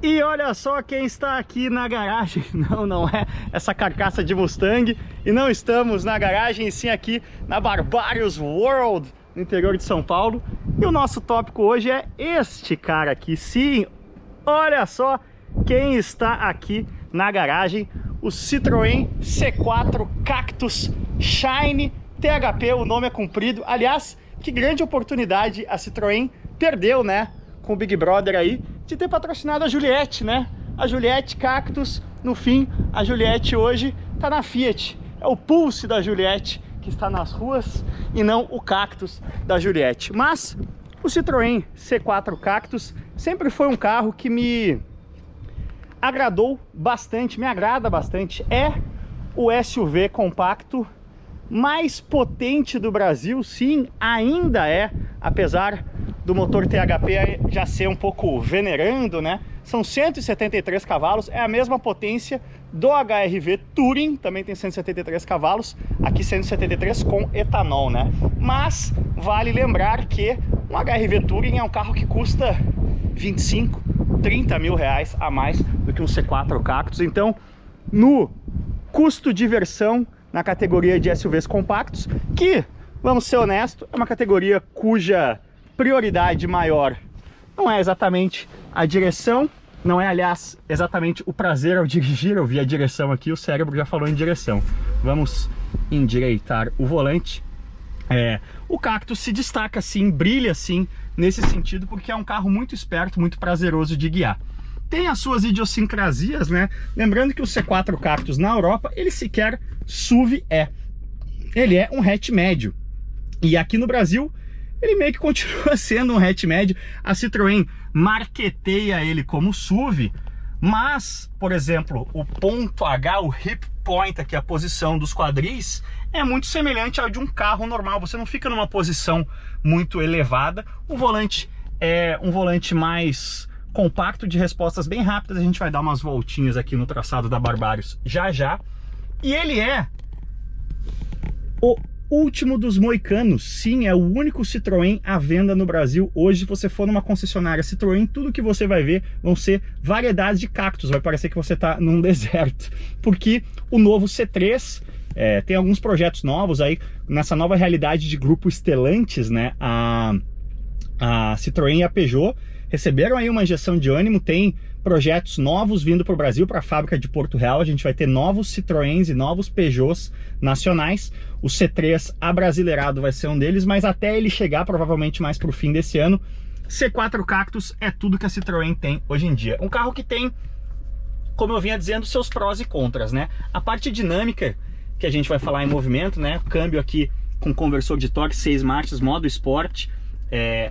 E olha só quem está aqui na garagem. Não é essa carcaça de Mustang. E não estamos na garagem, e sim aqui na Barbarius World, no interior de São Paulo. E o nosso tópico hoje é este cara aqui. Sim, olha só quem está aqui na garagem. O Citroën C4 Cactus Shine THP, o nome é comprido. Aliás, que grande oportunidade a Citroën perdeu, né? Com o Big Brother aí, de ter patrocinado a Juliette, né? A Juliette Cactus, no fim, a Juliette hoje tá na Fiat. É o Pulse da Juliette que está nas ruas e não o Cactus da Juliette. Mas o Citroën C4 Cactus sempre foi um carro que me agradou bastante, me agrada bastante. É o SUV compacto mais potente do Brasil, sim, ainda é, apesar do motor THP já ser um pouco venerando, né? São 173 cavalos, é a mesma potência do HR-V Touring, também tem 173 cavalos, aqui 173 com etanol, né? Mas vale lembrar que um HR-V Touring é um carro que custa 25, 30 mil reais a mais do que um C4 Cactus. Então, no custo-diversão, na categoria de SUVs compactos, que, vamos ser honestos, é uma categoria cuja prioridade maior não é exatamente a direção, não é, aliás, exatamente o prazer ao dirigir. Eu vi a direção aqui, o cérebro já falou em direção. Vamos endireitar o volante. O Cactus se destaca sim, brilha sim, nesse sentido, porque é um carro muito esperto, muito prazeroso de guiar. Tem as suas idiosincrasias, né? Lembrando que o C4 Cactus na Europa, ele sequer SUV é. Ele é um hatch médio. E aqui no Brasil, ele meio que continua sendo um hatch médio. A Citroën marketeia ele como SUV, mas, por exemplo, o ponto H, o hip point, aqui a posição dos quadris, é muito semelhante ao de um carro normal. Você não fica numa posição muito elevada. O volante é um volante mais compacto, de respostas bem rápidas. A gente vai dar umas voltinhas aqui no traçado da Barbarius já já. E ele é o último dos moicanos. Sim, é o único Citroën à venda no Brasil hoje. Se você for numa concessionária Citroën, tudo que você vai ver vão ser variedades de cactos. Vai parecer que você está num deserto, porque o novo C3 tem alguns projetos novos aí nessa nova realidade de grupo Stellantis, né? A Citroën e a Peugeot receberam aí uma injeção de ânimo, tem projetos novos vindo para o Brasil, para a fábrica de Porto Real. A gente vai ter novos Citroëns e novos Peugeots nacionais. O C3 abrasileirado vai ser um deles, mas até ele chegar provavelmente mais para o fim desse ano, C4 Cactus é tudo que a Citroën tem hoje em dia. Um carro que tem, como eu vinha dizendo, seus prós e contras, né? A parte dinâmica, que a gente vai falar em movimento, né? Câmbio aqui com conversor de torque, 6 marchas, modo Sport.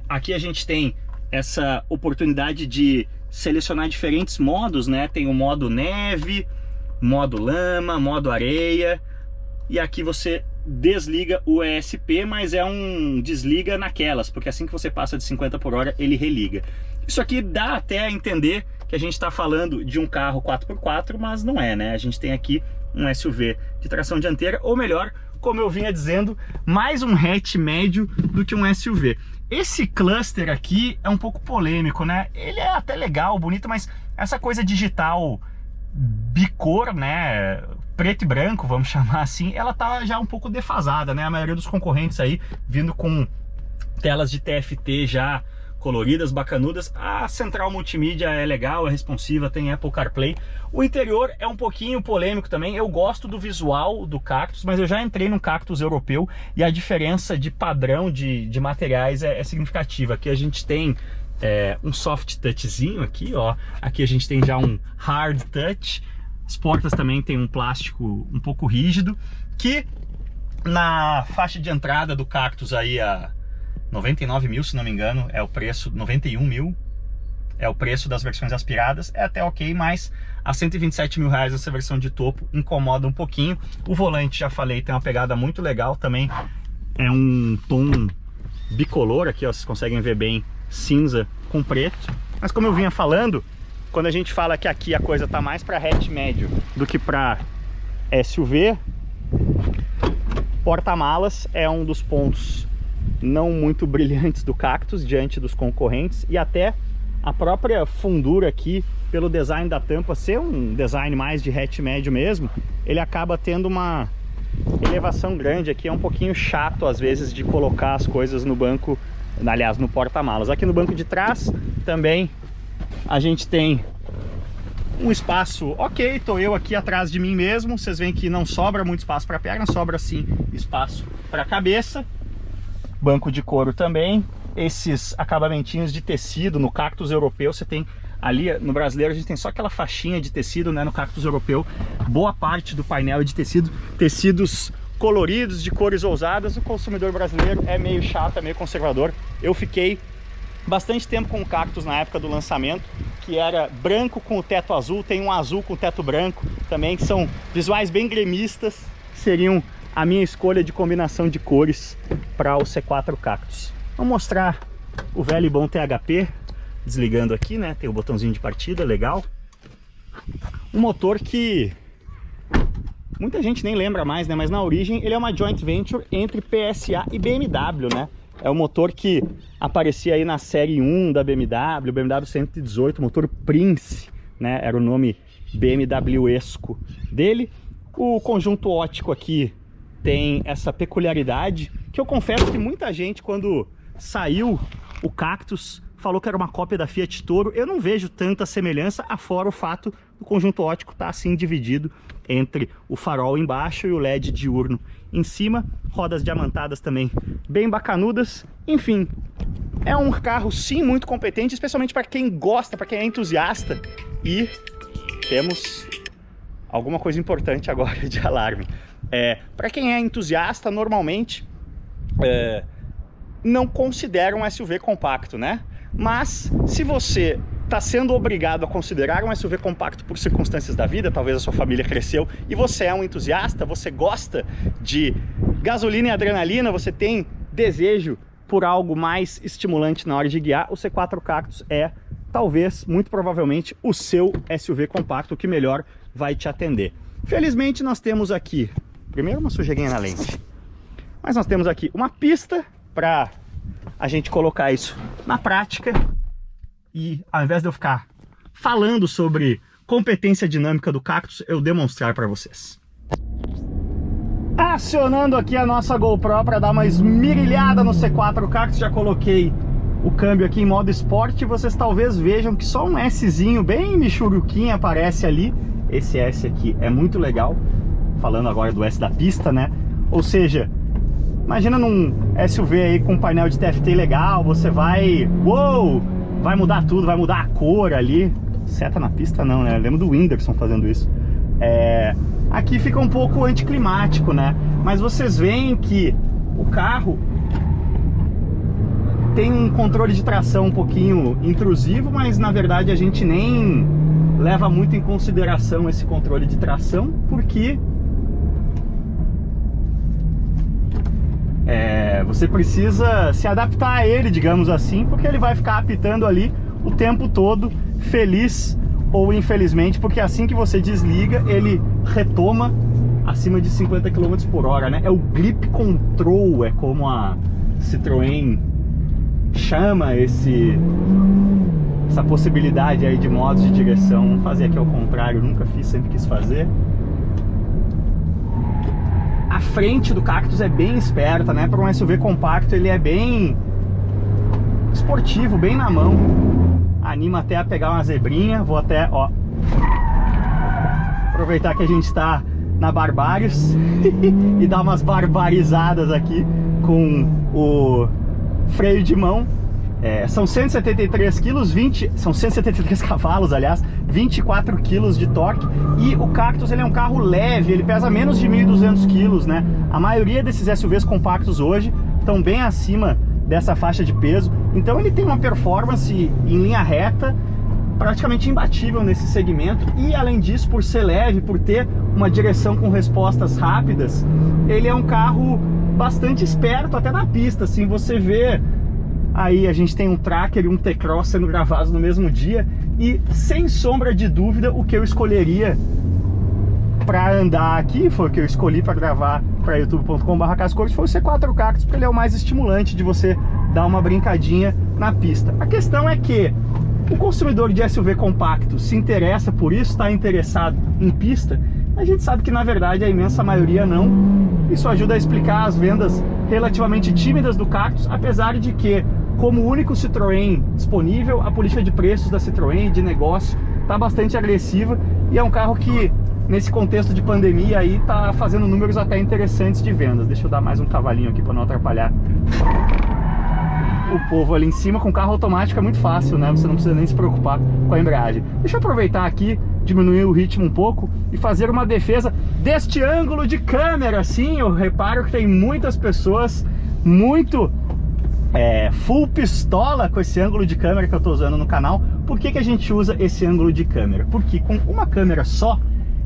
Aqui a gente tem essa oportunidade de selecionar diferentes modos, né? Tem o modo neve, modo lama, modo areia, e aqui você desliga o ESP, mas é um desliga naquelas, porque assim que você passa de 50 por hora, ele religa. Isso aqui dá até a entender que a gente está falando de um carro 4x4, mas não é, né? A gente tem aqui um SUV de tração dianteira, ou melhor, como eu vinha dizendo, mais um hatch médio do que um SUV. Esse cluster aqui é um pouco polêmico, né? Ele é até legal, bonito, mas essa coisa digital bicor, né? Preto e branco, vamos chamar assim, ela tá já um pouco defasada, né? A maioria dos concorrentes aí vindo com telas de TFT já coloridas, bacanudas. A central multimídia é legal, é responsiva, tem Apple CarPlay. O interior é um pouquinho polêmico também. Eu gosto do visual do Cactus, mas eu já entrei num Cactus europeu e a diferença de padrão de materiais é significativa. Aqui a gente tem um soft touchzinho aqui, ó. Aqui a gente tem já um hard touch. As portas também tem um plástico um pouco rígido, que na faixa de entrada do Cactus aí a 99 mil, se não me engano, é o preço, 91 mil é o preço das versões aspiradas, é até ok, mas a 127 mil reais essa versão de topo incomoda um pouquinho. O volante, já falei, tem uma pegada muito legal também, é um tom bicolor aqui, ó, vocês conseguem ver bem, cinza com preto. Mas como eu vinha falando, quando a gente fala que aqui a coisa tá mais para hatch médio do que para SUV, porta-malas é um dos pontos não muito brilhantes do Cactus diante dos concorrentes, e até a própria fundura aqui, pelo design da tampa ser um design mais de hatch médio mesmo, ele acaba tendo uma elevação grande aqui. É um pouquinho chato às vezes de colocar as coisas no banco, aliás, no porta-malas. Aqui no banco de trás também a gente tem um espaço ok. Tô eu aqui atrás de mim mesmo, vocês veem que não sobra muito espaço para perna, sobra sim espaço para cabeça. Banco de couro também, esses acabamentinhos de tecido. No Cactus europeu você tem ali, no brasileiro a gente tem só aquela faixinha de tecido, né? No Cactus europeu boa parte do painel é de tecido, tecidos coloridos, de cores ousadas. O consumidor brasileiro é meio chato, é meio conservador. Eu fiquei bastante tempo com o Cactus na época do lançamento, que era branco com o teto azul, tem um azul com o teto branco também, que são visuais bem gremistas, seriam a minha escolha de combinação de cores para o C4 Cactus. Vou mostrar o velho e bom THP, desligando aqui, né? Tem o botãozinho de partida, legal. Um motor que muita gente nem lembra mais, né? Mas na origem ele é uma joint venture entre PSA e BMW, né? É o motor que aparecia aí na série 1 da BMW, BMW 118, motor Prince, né? Era o nome BMW-esco dele. O conjunto óptico aqui tem essa peculiaridade, que eu confesso que muita gente, quando saiu o Cactus, falou que era uma cópia da Fiat Toro. Eu não vejo tanta semelhança, afora o fato do conjunto óptico estar assim dividido entre o farol embaixo e o LED diurno em cima. Rodas diamantadas também bem bacanudas. Enfim, é um carro sim muito competente, especialmente para quem gosta, para quem é entusiasta. E temos alguma coisa importante agora de alarme. Para quem é entusiasta, normalmente não considera um SUV compacto, né? Mas se você está sendo obrigado a considerar um SUV compacto por circunstâncias da vida, talvez a sua família cresceu e você é um entusiasta, você gosta de gasolina e adrenalina, você tem desejo por algo mais estimulante na hora de guiar, o C4 Cactus é, talvez, muito provavelmente, o seu SUV compacto que melhor vai te atender. Felizmente nós temos aqui, primeiro uma sujeirinha na lente, mas nós temos aqui uma pista para a gente colocar isso na prática. E ao invés de eu ficar falando sobre competência dinâmica do Cactus, eu demonstrar para vocês. Acionando aqui a nossa GoPro para dar uma esmirilhada no C4 Cactus, já coloquei o câmbio aqui em modo esporte. Vocês talvez vejam que só um Szinho bem michuruquinho aparece ali. Esse S aqui é muito legal, falando agora do S da pista, né? Ou seja, imagina num SUV aí com um painel de TFT legal, você vai... Uou! Vai mudar tudo, vai mudar a cor ali. Seta na pista não, né? Eu lembro do Whindersson fazendo isso. Aqui fica um pouco anticlimático, né? Mas vocês veem que o carro tem um controle de tração um pouquinho intrusivo, mas na verdade a gente nem leva muito em consideração esse controle de tração, porque você precisa se adaptar a ele, digamos assim, porque ele vai ficar apitando ali o tempo todo, feliz ou infelizmente, porque assim que você desliga, ele retoma acima de 50 km por hora, né? É o Grip Control, é como a Citroën chama essa possibilidade aí de modos de direção. Vamos fazer aqui ao contrário, nunca fiz, sempre quis fazer. A frente do Cactus é bem esperta, né? Para um SUV compacto ele é bem esportivo, bem na mão. Anima até a pegar uma zebrinha. Vou até, ó, aproveitar que a gente está na Barbários e dar umas barbarizadas aqui com o freio de mão. São 173 quilos, são 173 cavalos, aliás, 24 quilos de torque. E o Cactus ele é um carro leve, ele pesa menos de 1.200 quilos, né? A maioria desses SUVs compactos hoje estão bem acima dessa faixa de peso. Então ele tem uma performance em linha reta praticamente imbatível nesse segmento. E além disso, por ser leve, por ter uma direção com respostas rápidas, ele é um carro bastante esperto até na pista, assim. Você vê aí, a gente tem um Tracker e um T-Cross sendo gravados no mesmo dia, e sem sombra de dúvida o que eu escolheria para andar aqui, foi o que eu escolhi para gravar para youtube.com/Cascouros, foi o C4 Cactus, porque ele é o mais estimulante de você dar uma brincadinha na pista. A questão é que o consumidor de SUV compacto se interessa por isso, está interessado em pista, a gente sabe que na verdade a imensa maioria não. Isso ajuda a explicar as vendas relativamente tímidas do Cactus, apesar de que, como único Citroën disponível, a política de preços da Citroën, de negócio, está bastante agressiva, e é um carro que, nesse contexto de pandemia aí, tá fazendo números até interessantes de vendas. Deixa eu dar mais um cavalinho aqui para não atrapalhar o povo ali em cima. Com carro automático é muito fácil, né? Você não precisa nem se preocupar com a embreagem. Deixa eu aproveitar aqui, diminuir o ritmo um pouco e fazer uma defesa deste ângulo de câmera. Sim, eu reparo que tem muitas pessoas muito full pistola com esse ângulo de câmera que eu tô usando no canal. Por que que a gente usa esse ângulo de câmera? Porque com uma câmera só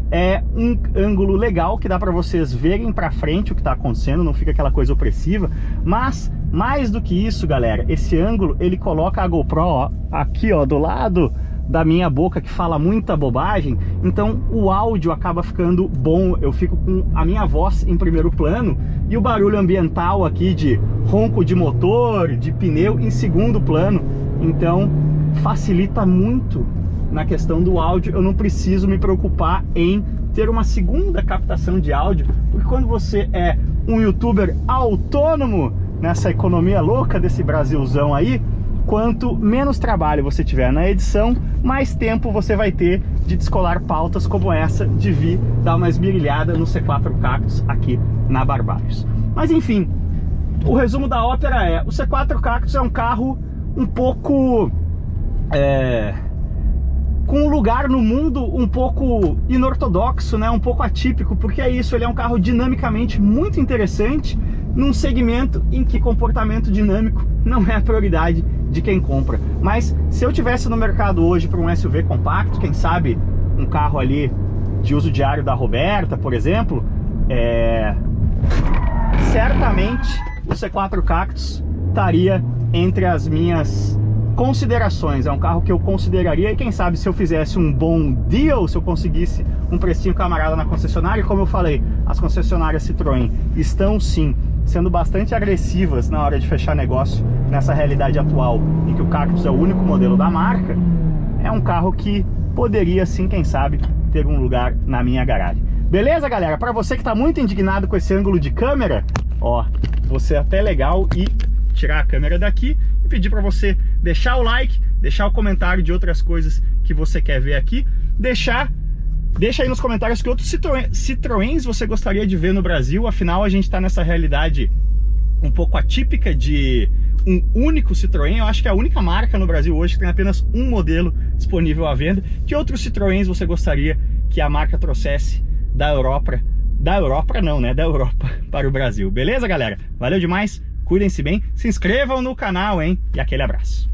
é um ângulo legal que dá para vocês verem para frente o que está acontecendo, não fica aquela coisa opressiva. Mas mais do que isso, galera, esse ângulo ele coloca a GoPro, ó, aqui, ó, do lado da minha boca, que fala muita bobagem, então o áudio acaba ficando bom. Eu fico com a minha voz em primeiro plano e o barulho ambiental aqui de ronco de motor, de pneu, em segundo plano. Então facilita muito na questão do áudio. Eu não preciso me preocupar em ter uma segunda captação de áudio, porque quando você é um youtuber autônomo nessa economia louca desse Brasilzão aí, quanto menos trabalho você tiver na edição, mais tempo você vai ter de descolar pautas como essa, de vir dar uma esmirilhada no C4 Cactus aqui na Barbários. Mas enfim, o resumo da ópera é: o C4 Cactus é um carro um pouco com um lugar no mundo um pouco inortodoxo, né? Um pouco atípico, porque é isso, ele é um carro dinamicamente muito interessante, num segmento em que comportamento dinâmico não é a prioridade de quem compra. Mas se eu tivesse no mercado hoje para um SUV compacto, quem sabe um carro ali de uso diário da Roberta, por exemplo, certamente o C4 Cactus estaria entre as minhas considerações. É um carro que eu consideraria, e quem sabe se eu fizesse um bom deal, se eu conseguisse um precinho camarada na concessionária. Como eu falei, as concessionárias Citroën estão sim sendo bastante agressivas na hora de fechar negócio nessa realidade atual em que o Cactus é o único modelo da marca. É um carro que poderia sim, quem sabe, ter um lugar na minha garagem. Beleza, galera? Para você que tá muito indignado com esse ângulo de câmera, ó, você é até legal e tirar a câmera daqui e pedir para você deixar o like, deixar o comentário de outras coisas que você quer ver aqui, deixa aí nos comentários que outros Citroëns você gostaria de ver no Brasil. Afinal, a gente está nessa realidade um pouco atípica de um único Citroën. Eu acho que é a única marca no Brasil hoje que tem apenas um modelo disponível à venda. Que outros Citroëns você gostaria que a marca trouxesse da Europa para o Brasil? Beleza, galera? Valeu demais, cuidem-se bem, se inscrevam no canal, hein? E aquele abraço.